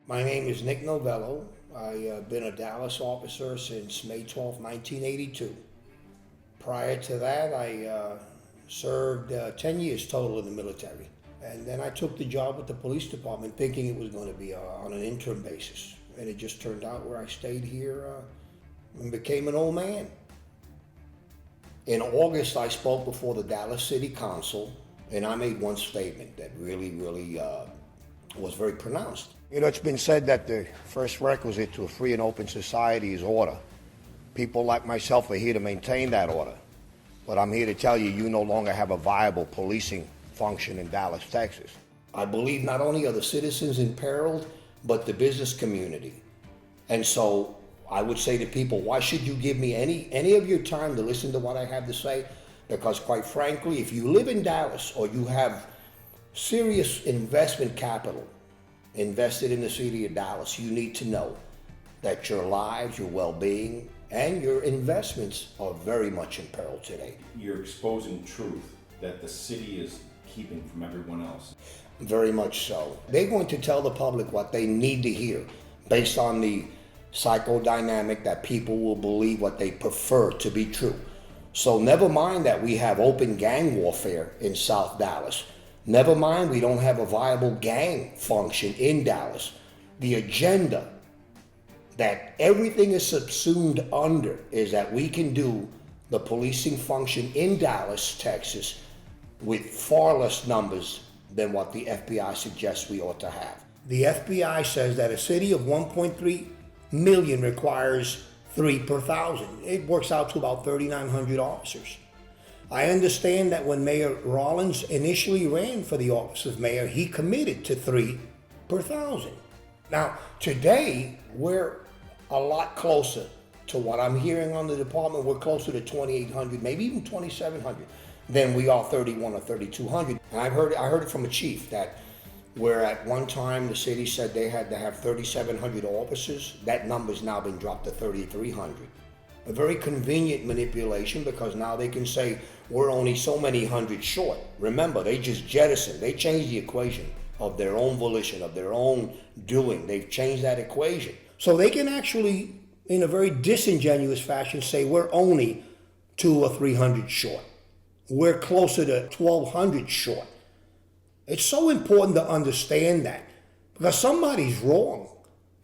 My name is Nick Novello. I've been a Dallas officer since May 12, 1982. Prior to that, I served 10 years total in the military. And then I took the job with the police department thinking it was going to be on an interim basis. And it just turned out where I stayed here and became an old man. In August, I spoke before the Dallas City Council, and I made one statement that really was very pronounced. You know, it's been said that the first requisite to a free and open society is order. People like myself are here to maintain that order. But I'm here to tell you, you no longer have a viable policing function in Dallas, Texas. I believe not only are the citizens imperiled, but the business community. And so I would say to people, why should you give me any of your time to listen to what I have to say? Because quite frankly, if you live in Dallas or you have serious investment capital invested in the city of Dallas, you need to know that your lives, your well-being, and your investments are very much in peril today. You're exposing truth that the city is keeping from everyone else. Very much so. They're going to tell the public what they need to hear based on the psychodynamic that people will believe what they prefer to be true. So never mind that we have open gang warfare in South Dallas. Never mind we don't have a viable gang function in Dallas. The agenda that everything is subsumed under is that we can do the policing function in Dallas, Texas, with far less numbers than what the FBI suggests we ought to have. The FBI says that a city of 1.3 million requires 3 per thousand. It works out to about 3,900 officers. I understand that when Mayor Rollins initially ran for the office of mayor, he committed to 3 per thousand. Now, today, we're a lot closer to what I'm hearing on the department. We're closer to 2,800, maybe even 2,700 than we are 31 or 3,200. And I heard it from a chief that where at one time the city said they had to have 3,700 officers, that number's now been dropped to 3,300. A very convenient manipulation because now they can say we're only so many hundred short. Remember, they just jettisoned, they changed the equation of their own volition, of their own doing. They've changed that equation. So they can actually, in a very disingenuous fashion, say we're only 200 or 300 short. We're closer to 1,200 short. It's so important to understand that because somebody's wrong.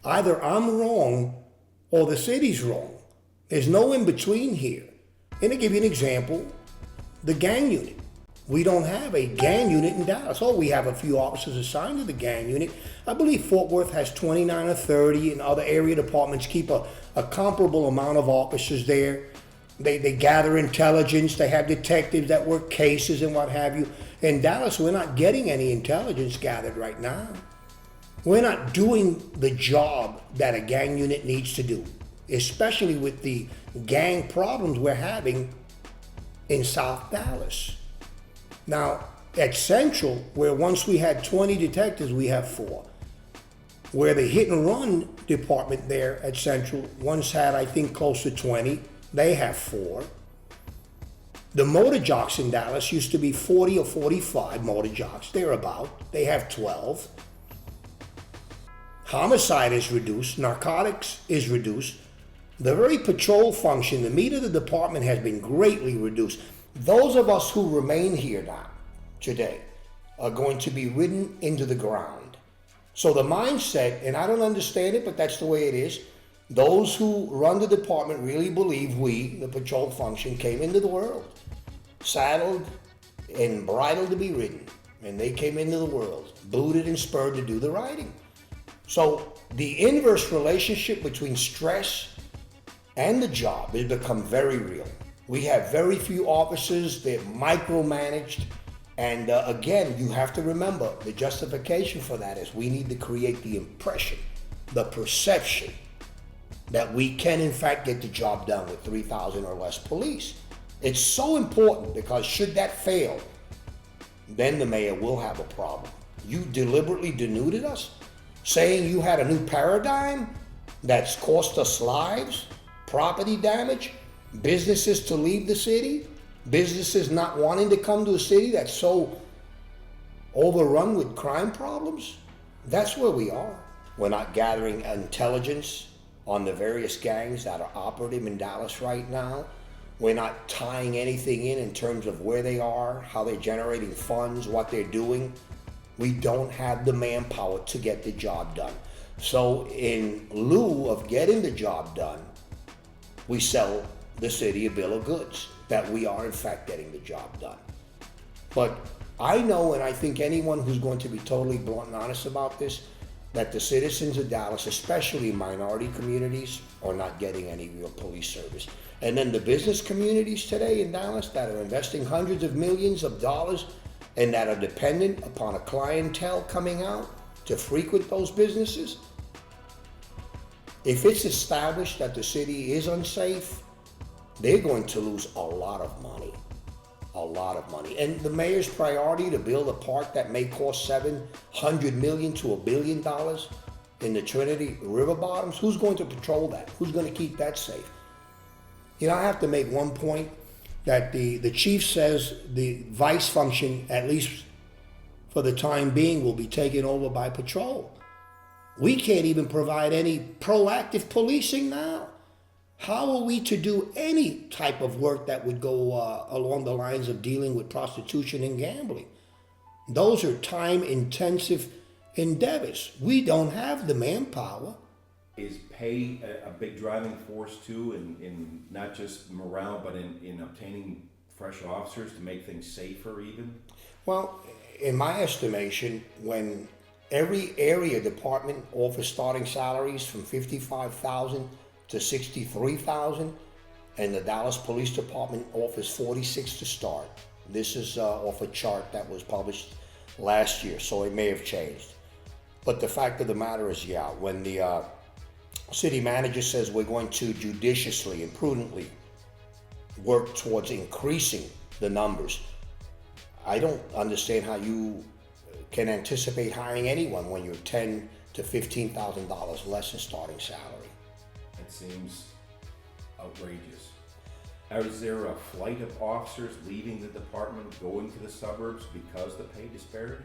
Either I'm wrong or the city's wrong. There's no in between here. And to give you an example, the gang unit. We don't have a gang unit in Dallas. Oh, we have a few officers assigned to the gang unit. I believe Fort Worth has 29 or 30, and other area departments keep a comparable amount of officers there. They gather intelligence. They have detectives that work cases and what have you. In Dallas, we're not getting any intelligence gathered right now. We're not doing the job that a gang unit needs to do, especially with the gang problems we're having in South Dallas. Now, at Central, where once we had 20 detectives, we have 4. Where the hit and run department there at Central once had, I think, close to 20. They have 4. The motor jocks in Dallas used to be 40 or 45 motor jocks. They're about. They have 12. Homicide is reduced. Narcotics is reduced. The very patrol function, the meat of the department has been greatly reduced. Those of us who remain here now, today, are going to be ridden into the ground. So the mindset, and I don't understand it, but that's the way it is, those who run the department really believe we, the patrol function, came into the world, saddled and bridled to be ridden. And they came into the world, booted and spurred to do the riding. So the inverse relationship between stress and the job has become very real. We have very few officers, they're micromanaged. And again, you have to remember the justification for that is we need to create the impression, the perception that we can in fact get the job done with 3,000 or less police. It's so important because should that fail, then the mayor will have a problem. You deliberately denuded us, saying you had a new paradigm that's cost us lives, property damage, businesses to leave the city, businesses not wanting to come to a city that's so overrun with crime problems. That's where we are. We're not gathering intelligence on the various gangs that are operative in Dallas right now. We're not tying anything in terms of where they are, how they're generating funds, what they're doing. We don't have the manpower to get the job done. So in lieu of getting the job done, we sell the city a bill of goods that we are in fact getting the job done. But I know, and I think anyone who's going to be totally blunt and honest about this, that the citizens of Dallas, especially minority communities, are not getting any real police service. And then the business communities today in Dallas that are investing hundreds of millions of dollars and that are dependent upon a clientele coming out to frequent those businesses, if it's established that the city is unsafe, they're going to lose a lot of money. A lot of money. And the mayor's priority to build a park that may cost $700 million to $1 billion in the Trinity River bottoms, who's going to patrol that? Who's going to keep that safe? You know, I have to make one point that the chief says the vice function, at least for the time being, will be taken over by patrol. We can't even provide any proactive policing now. How are we to do any type of work that would go along the lines of dealing with prostitution and gambling? Those are time-intensive endeavors. We don't have the manpower. Is pay a big driving force too in not just morale, but in obtaining fresh officers to make things safer even? Well, in my estimation, when every area department offers starting salaries from $55,000 to $63,000, and the Dallas Police Department offers $46,000 to start. This is off a chart that was published last year, so it may have changed. But the fact of the matter is, yeah, when the city manager says we're going to judiciously and prudently work towards increasing the numbers, I don't understand how you can anticipate hiring anyone when you're $10,000 to $15,000 less in starting salary. It seems outrageous. Is there a flight of officers leaving the department, going to the suburbs because of the pay disparity?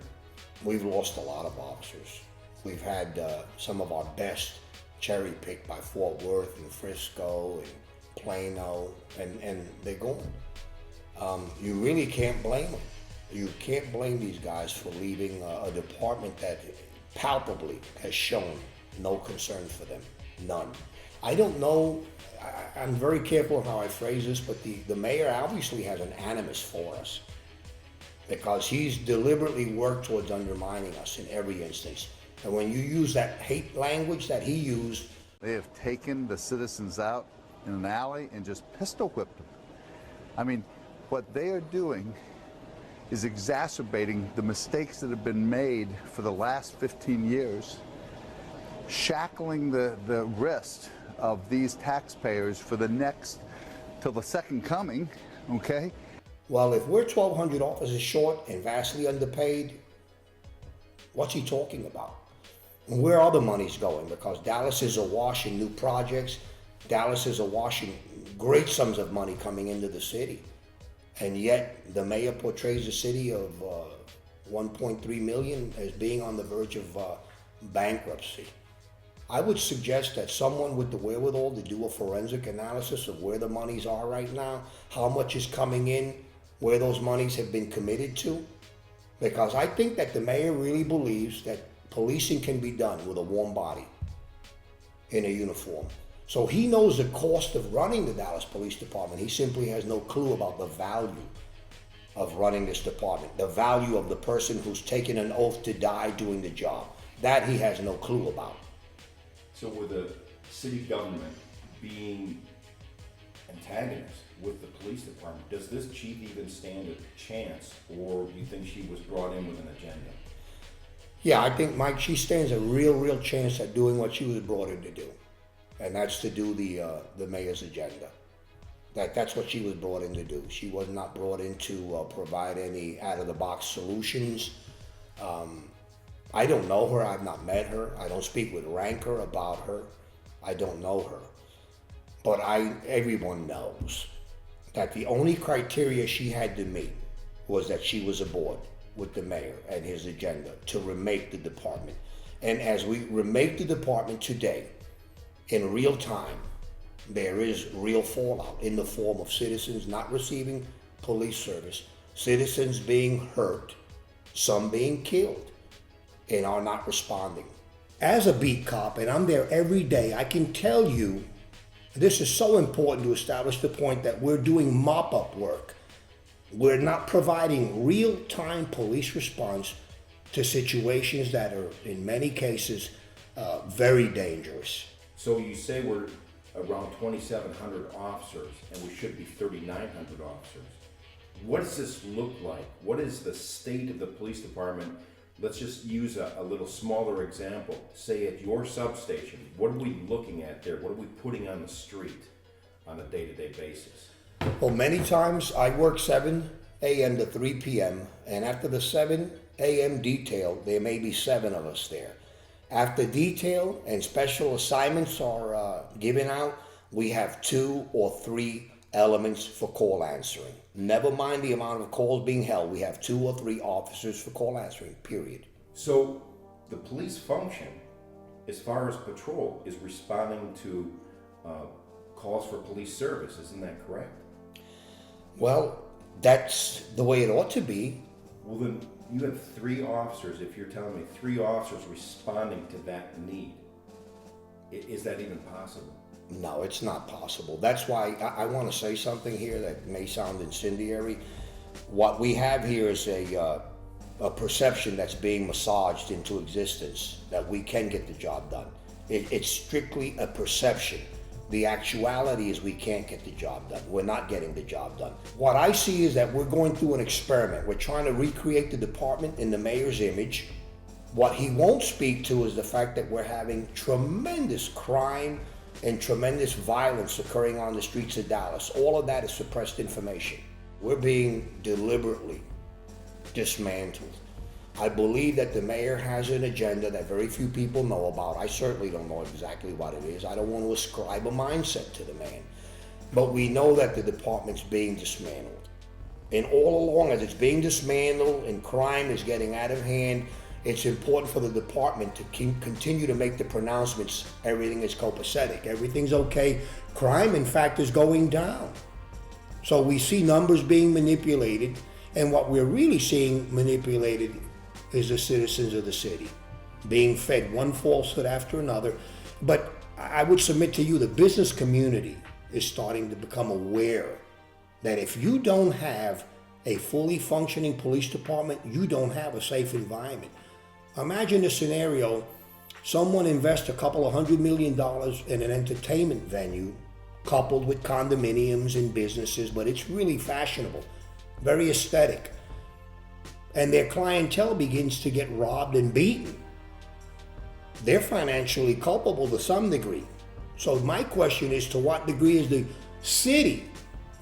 We've lost a lot of officers. We've had some of our best cherry-picked by Fort Worth and Frisco and Plano, and they're gone. You really can't blame them. You can't blame these guys for leaving a department that palpably has shown no concern for them, none. I don't know, I'm very careful of how I phrase this, but the mayor obviously has an animus for us because he's deliberately worked towards undermining us in every instance. And when you use that hate language that he used, they have taken the citizens out in an alley and just pistol whipped them. I mean, what they are doing is exacerbating the mistakes that have been made for the last 15 years, shackling the wrist of these taxpayers for the next, till the second coming, okay? Well, if we're 1,200 officers short and vastly underpaid, what's he talking about? And where are the monies going? Because Dallas is awash in new projects. Dallas is awash in great sums of money coming into the city. And yet the mayor portrays a city of 1.3 million as being on the verge of bankruptcy. I would suggest that someone with the wherewithal to do a forensic analysis of where the monies are right now, how much is coming in, where those monies have been committed to. Because I think that the mayor really believes that policing can be done with a warm body in a uniform. So he knows the cost of running the Dallas Police Department. He simply has no clue about the value of running this department, the value of the person who's taken an oath to die doing the job. That he has no clue about. So with the city government being antagonist with the police department, does this chief even stand a chance, or do you think she was brought in with an agenda? Yeah, I think, Mike, she stands a real chance at doing what she was brought in to do. And that's to do the mayor's agenda. That's what she was brought in to do. She was not brought in to provide any out-of-the-box solutions. I don't know her. I've not met her. I don't speak with rancor about her. I don't know her. But everyone knows that the only criteria she had to meet was that she was aboard with the mayor and his agenda to remake the department. And as we remake the department today, in real time, there is real fallout in the form of citizens not receiving police service, citizens being hurt, some being killed, and are not responding. As a beat cop, and I'm there every day, I can tell you this is so important to establish the point that we're doing mop-up work. We're not providing real-time police response to situations that are, in many cases, very dangerous. So you say we're around 2,700 officers, and we should be 3,900 officers. What does this look like? What is the state of the police department? Let's just use a little smaller example. Say at your substation, what are we looking at there? What are we putting on the street on a day-to-day basis? Well, many times I work 7 a.m. to 3 p.m., and after the 7 a.m. detail, there may be 7 of us there. After detail and special assignments are given out, we have 2 or 3 elements for call answering. Never mind the amount of calls being held, we have 2 or 3 officers for call answering, period. So the police function, as far as patrol, is responding to calls for police service, isn't that correct? Well, that's the way it ought to be. Well, then you have 3 officers, if you're telling me 3 officers responding to that need. Is that even possible? No, it's not possible. That's why I want to say something here that may sound incendiary. What we have here is a perception that's being massaged into existence that we can get the job done. It's strictly a perception. The actuality is we can't get the job done. We're not getting the job done. What I see is that we're going through an experiment. We're trying to recreate the department in the mayor's image. What he won't speak to is the fact that we're having tremendous crime and tremendous violence occurring on the streets of Dallas. All of that is suppressed information. We're being deliberately dismantled. I believe that the mayor has an agenda that very few people know about. I certainly don't know exactly what it is. I don't want to ascribe a mindset to the man. But we know that the department's being dismantled. And all along as it's being dismantled and crime is getting out of hand, it's important for the department to continue to make the pronouncements, everything is copacetic, everything's okay. Crime, in fact, is going down. So we see numbers being manipulated, and what we're really seeing manipulated is the citizens of the city, being fed one falsehood after another. But I would submit to you, the business community is starting to become aware that if you don't have a fully functioning police department, you don't have a safe environment. Imagine a scenario, someone invests a couple of $100 million in an entertainment venue coupled with condominiums and businesses, but it's really fashionable, very aesthetic. And their clientele begins to get robbed and beaten. They're financially culpable to some degree. So my question is, to what degree is the city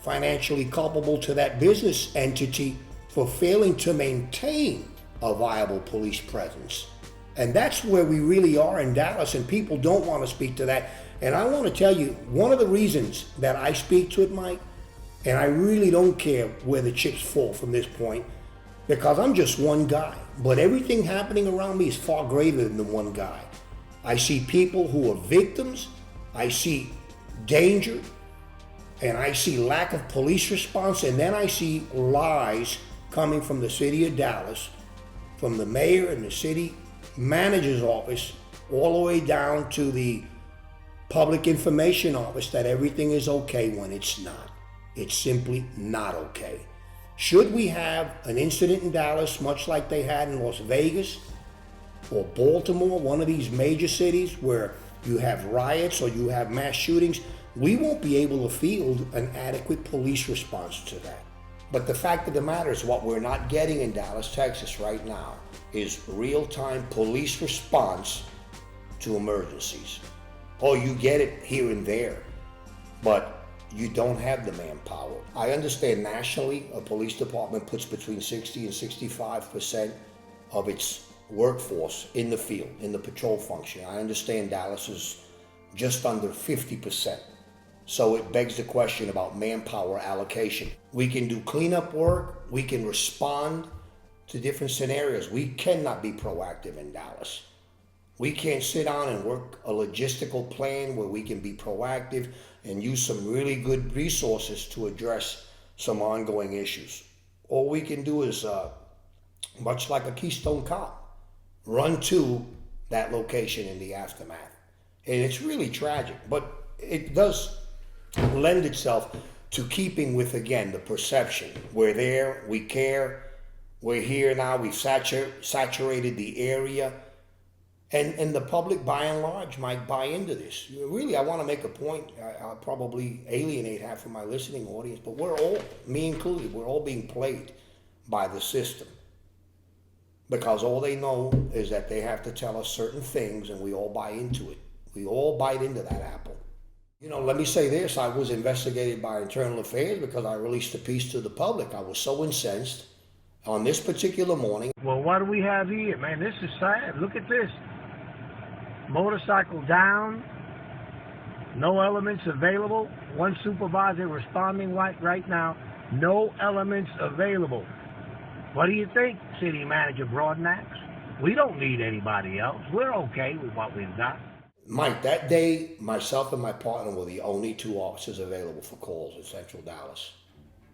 financially culpable to that business entity for failing to maintain a viable police presence? And that's where we really are in Dallas, and people don't want to speak to that. And I want to tell you, one of the reasons that I speak to it, Mike, and I really don't care where the chips fall from this point, because I'm just one guy. But everything happening around me is far greater than the one guy. I see people who are victims, I see danger, and I see lack of police response, and then I see lies coming from the city of Dallas, from the mayor and the city manager's office, all the way down to the public information office, that everything is okay when it's not. It's simply not okay. Should we have an incident in Dallas, much like they had in Las Vegas or Baltimore, one of these major cities where you have riots or you have mass shootings, we won't be able to field an adequate police response to that. But the fact of the matter is, what we're not getting in Dallas, Texas right now is real-time police response to emergencies. Oh, you get it here and there, but you don't have the manpower. I understand nationally a police department puts between 60 and 65% of its workforce in the field, in the patrol function. I understand Dallas is just under 50%. So it begs the question about manpower allocation. We can do cleanup work, we can respond to different scenarios. We cannot be proactive in Dallas. We can't sit down and work a logistical plan where we can be proactive and use some really good resources to address some ongoing issues. All we can do is, much like a Keystone Cop, run to that location in the aftermath. And it's really tragic, but it does lend itself to keeping with, again, the perception. We're there, we care, we're here now, we've saturated the area. And the public, by and large, might buy into this. Really, I want to make a point. I'll probably alienate half of my listening audience, but we're all, me included, we're all being played by the system. Because all they know is that they have to tell us certain things, and we all buy into it. We all bite into that apple. You know, let me say this. I was investigated by Internal Affairs because I released a piece to the public. I was so incensed on this particular morning. Well, what do we have here, man? This is sad. Look at this. Motorcycle down, no elements available. One supervisor responding right now, no elements available. What do you think, City Manager Broadnax? We don't need anybody else. We're okay with what we've got. Mike, that day, myself and my partner were the only 2 officers available for calls in Central Dallas.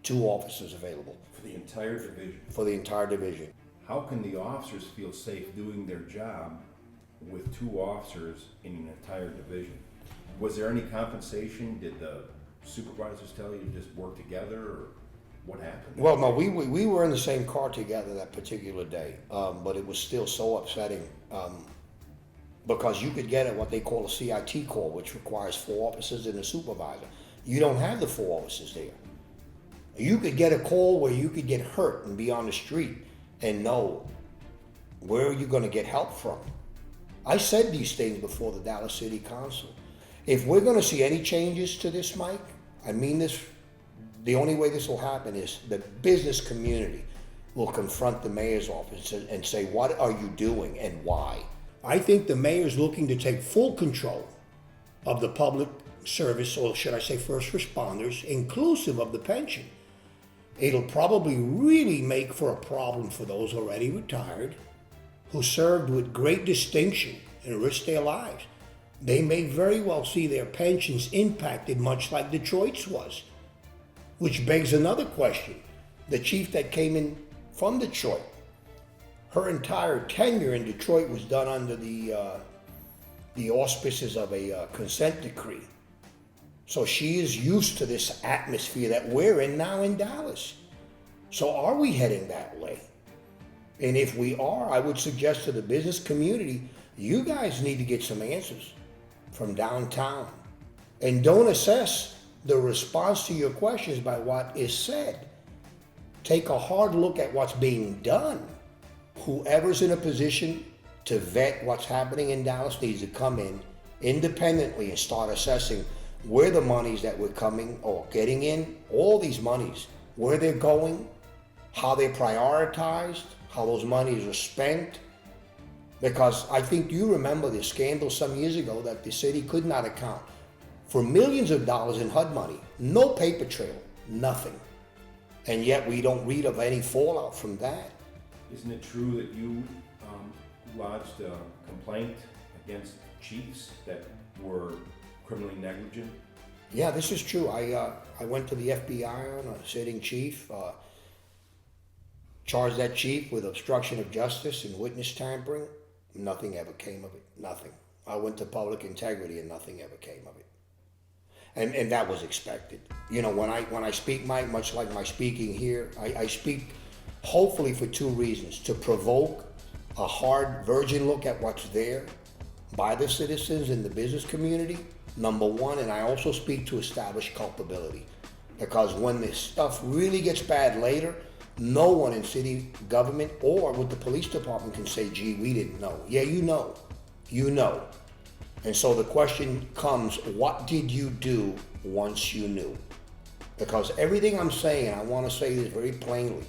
2 officers available. For the entire division? For the entire division. How can the officers feel safe doing their job with 2 officers in an entire division? Was there any compensation? Did the supervisors tell you to just work together, or what happened? Well, no, we were in the same car together that particular day, but it was still so upsetting because you could get what they call a CIT call, which requires 4 officers and a supervisor. You don't have the 4 officers there. You could get a call where you could get hurt and be on the street and know where are you going to get help from. I said these things before the Dallas City Council. If we're going to see any changes to this, Mike, I mean this, the only way this will happen is the business community will confront the mayor's office and say, what are you doing and why? I think the mayor's looking to take full control of the public service, or should I say first responders, inclusive of the pension. It'll probably really make for a problem for those already retired who served with great distinction and risked their lives. They may very well see their pensions impacted much like Detroit's was. Which begs another question. The chief that came in from Detroit, her entire tenure in Detroit was done under the auspices of a consent decree. So she is used to this atmosphere that we're in now in Dallas. So are we heading that way? And if we are, I would suggest to the business community, you guys need to get some answers from downtown. And don't assess the response to your questions by what is said. Take a hard look at what's being done. Whoever's in a position to vet what's happening in Dallas needs to come in independently and start assessing where the monies that we're coming or getting in, all these monies, where they're going, how they're prioritized, how those monies are spent. Because I think you remember the scandal some years ago that the city could not account for millions of dollars in HUD money. No paper trail, nothing. And yet we don't read of any fallout from that. Isn't it true that you lodged a complaint against chiefs that were criminally negligent? Yeah, this is true. I went to the FBI on a sitting chief, charged that chief with obstruction of justice and witness tampering. Nothing ever came of it. Nothing. I went to public integrity and nothing ever came of it. And that was expected. You know, when I speak, Mike, much like my speaking here, I speak hopefully for 2 reasons: to provoke a hard virgin look at what's there by the citizens in the business community, number 1, and I also speak to establish culpability. Because when this stuff really gets bad later, no one in city government or with the police department can say, gee, we didn't know. Yeah, you know. You know. And so the question comes, what did you do once you knew? Because everything I'm saying, I want to say this very plainly,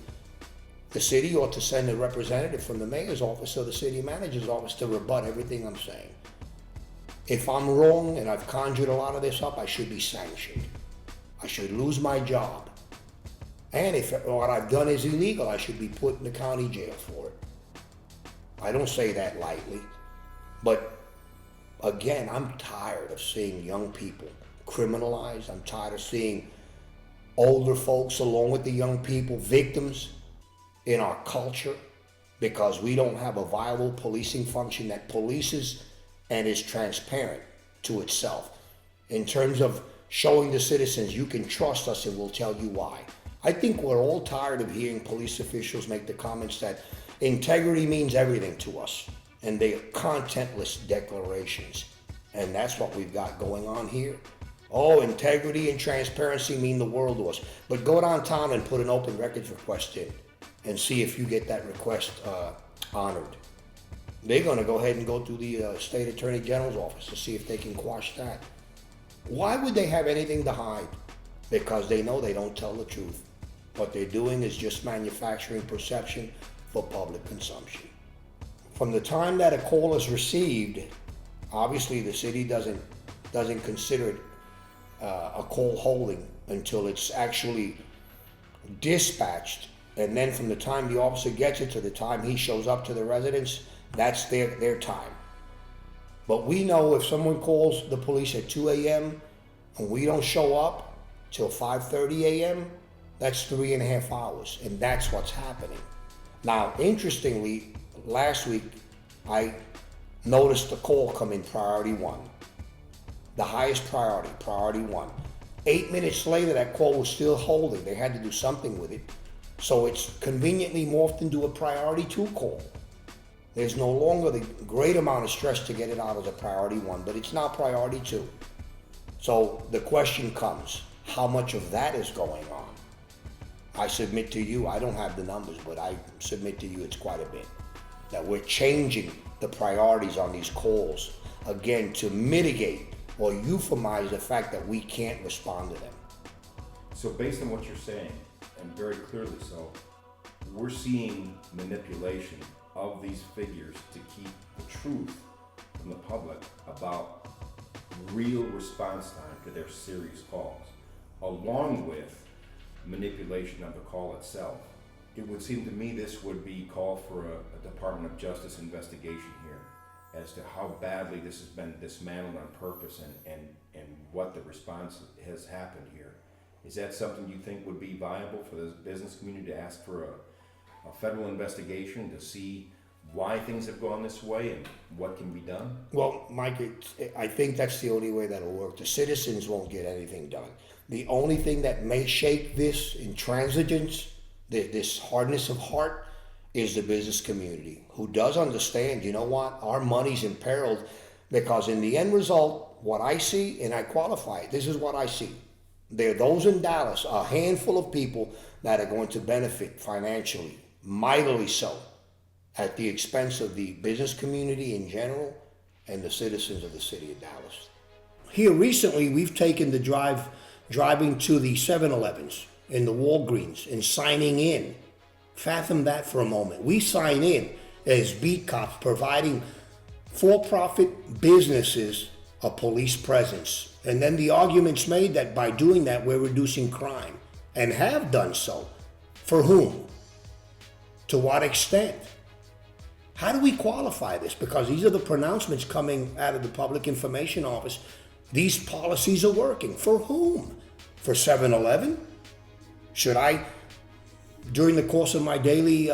the city ought to send a representative from the mayor's office or the city manager's office to rebut everything I'm saying. If I'm wrong and I've conjured a lot of this up, I should be sanctioned. I should lose my job. And if what I've done is illegal, I should be put in the county jail for it. I don't say that lightly. But again, I'm tired of seeing young people criminalized. I'm tired of seeing older folks along with the young people victims in our culture because we don't have a viable policing function that polices and is transparent to itself in terms of showing the citizens you can trust us and we'll tell you why. I think we're all tired of hearing police officials make the comments that integrity means everything to us and they are contentless declarations. And that's what we've got going on here. Oh, integrity and transparency mean the world to us. But go downtown and put an open records request in and see if you get that request honored. They're going to go ahead and go to the state attorney general's office to see if they can quash that. Why would they have anything to hide? Because they know they don't tell the truth. What they're doing is just manufacturing perception for public consumption. From the time that a call is received, obviously the city doesn't consider it a call holding until it's actually dispatched. And then from the time the officer gets it to the time he shows up to the residence, that's their time. But we know if someone calls the police at 2 a.m. and we don't show up till 5:30 a.m., that's 3.5 hours, and that's what's happening. Now, interestingly, last week I noticed the call come in priority 1. The highest priority, priority 1. 8 minutes later, that call was still holding. They had to do something with it. So it's conveniently morphed into a priority 2 call. There's no longer the great amount of stress to get it out as a priority 1, but it's now priority 2. So the question comes, how much of that is going on? I submit to you, I don't have the numbers, but I submit to you it's quite a bit. That we're changing the priorities on these calls, again, to mitigate or euphemize the fact that we can't respond to them. So based on what you're saying, and very clearly so, we're seeing manipulation of these figures to keep the truth from the public about real response time to their serious calls, along with manipulation of the call itself. It would seem to me this would be call for a Department of Justice investigation here as to how badly this has been dismantled on purpose and what the response has happened here. Is that something you think would be viable for the business community to ask for a federal investigation to see why things have gone this way and what can be done? Well, Mike, I think that's the only way that'll work. The citizens won't get anything done. The only thing that may shake this intransigence, this hardness of heart, is the business community, who does understand, you know what, our money's imperiled, because in the end result, what I see, and I qualify it, this is what I see. There are those in Dallas, a handful of people that are going to benefit financially, mightily so, at the expense of the business community in general and the citizens of the city of Dallas. Here recently, we've taken the driving to the 7-Elevens and the Walgreens and signing in. Fathom that for a moment. We sign in as beat cops, providing for-profit businesses a police presence. And then the argument's made that by doing that, we're reducing crime, and have done so. For whom? To what extent? How do we qualify this? Because these are the pronouncements coming out of the Public Information Office. These policies are working. For whom? For 7-Eleven? Should I, during the course of my daily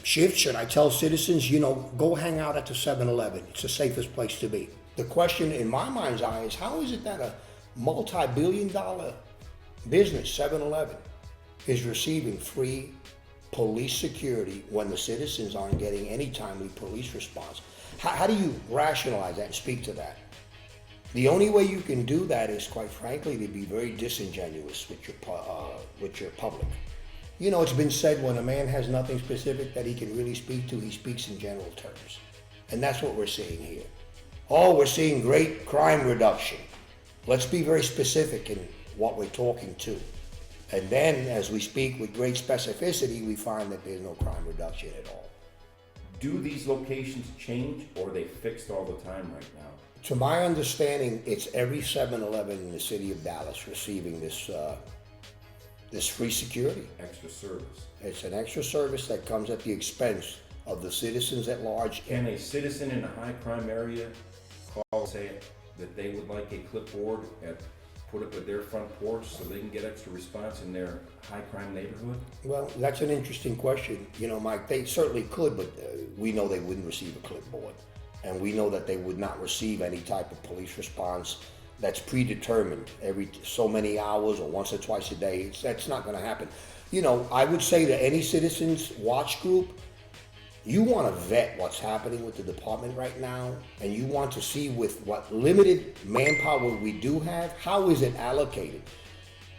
shift, should I tell citizens, go hang out at the 7-Eleven? It's the safest place to be. The question in my mind's eye is, how is it that a multi-billion-dollar business, 7-Eleven, is receiving free police security when the citizens aren't getting any timely police response? How do you rationalize that and speak to that? The only way you can do that is, quite frankly, to be very disingenuous with your public. It's been said when a man has nothing specific that he can really speak to, he speaks in general terms. And that's what we're seeing here. Oh, we're seeing great crime reduction. Let's be very specific in what we're talking to. And then, as we speak with great specificity, we find that there's no crime reduction at all. Do these locations change, or are they fixed all the time right now? To my understanding, it's every 7-Eleven in the city of Dallas receiving this free security. Extra service. It's an extra service that comes at the expense of the citizens at large. Can a citizen in a high crime area call and say that they would like a clipboard put up at their front porch so they can get extra response in their high crime neighborhood? Well, that's an interesting question. You know, Mike, they certainly could, but we know they wouldn't receive a clipboard. And we know that they would not receive any type of police response that's predetermined every so many hours or once or twice a day. That's not going to happen. You know, I would say to any citizens watch group, you want to vet what's happening with the department right now, and you want to see with what limited manpower we do have, how is it allocated?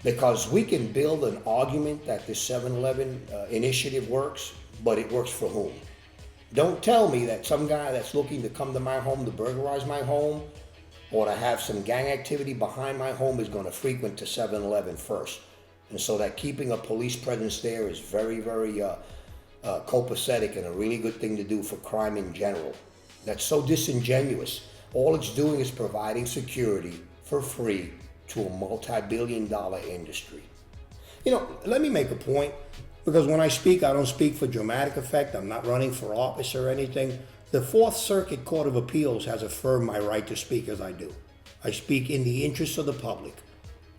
Because we can build an argument that this 7-Eleven initiative works, but it works for whom? Don't tell me that some guy that's looking to come to my home to burglarize my home or to have some gang activity behind my home is going to frequent to 7-Eleven first. And so that keeping a police presence there is very, very copacetic and a really good thing to do for crime in general. That's so disingenuous. All it's doing is providing security for free to a multi-billion-dollar industry. You know, let me make a point, because when I speak, I don't speak for dramatic effect. I'm not running for office or anything. The Fourth Circuit Court of Appeals has affirmed my right to speak as I do. I speak in the interest of the public.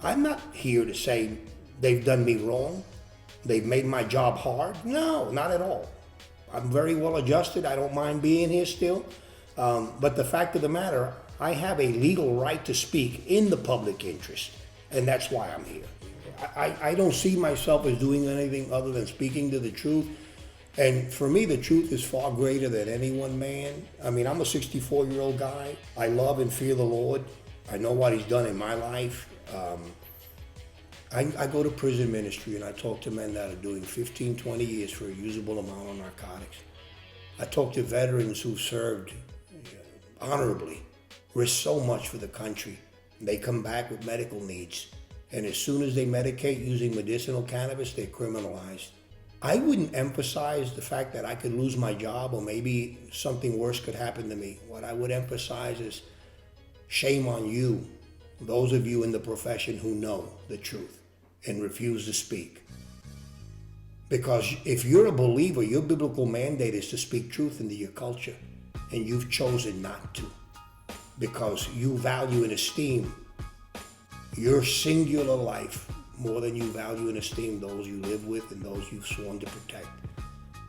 I'm not here to say they've done me wrong. They've made my job hard. No, not at all. I'm very well adjusted. I don't mind being here still. But the fact of the matter, I have a legal right to speak in the public interest, and that's why I'm here. I don't see myself as doing anything other than speaking to the truth. And for me, the truth is far greater than any one man. I mean, I'm a 64-year-old guy. I love and fear the Lord. I know what He's done in my life. I go to prison ministry and I talk to men that are doing 15, 20 years for a usable amount of narcotics. I talk to veterans who've served honorably, risked so much for the country. They come back with medical needs. And as soon as they medicate using medicinal cannabis, they're criminalized. I wouldn't emphasize the fact that I could lose my job or maybe something worse could happen to me. What I would emphasize is shame on you, those of you in the profession who know the truth and refuse to speak. Because if you're a believer, your biblical mandate is to speak truth into your culture, and you've chosen not to because you value and esteem your singular life more than you value and esteem those you live with and those you've sworn to protect.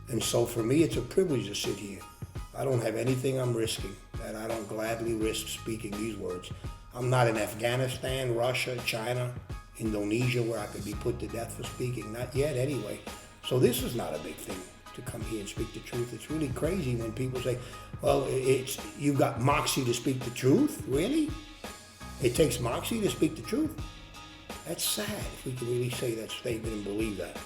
And so for me, it's a privilege to sit here. I don't have anything I'm risking that I don't gladly risk speaking these words. I'm not in Afghanistan, Russia, China, Indonesia, where I could be put to death for speaking. Not yet, anyway. So this is not a big thing to come here and speak the truth. It's really crazy when people say, well, you've got moxie to speak the truth? Really? It takes moxie to speak the truth? That's sad if we can really say that statement and believe that.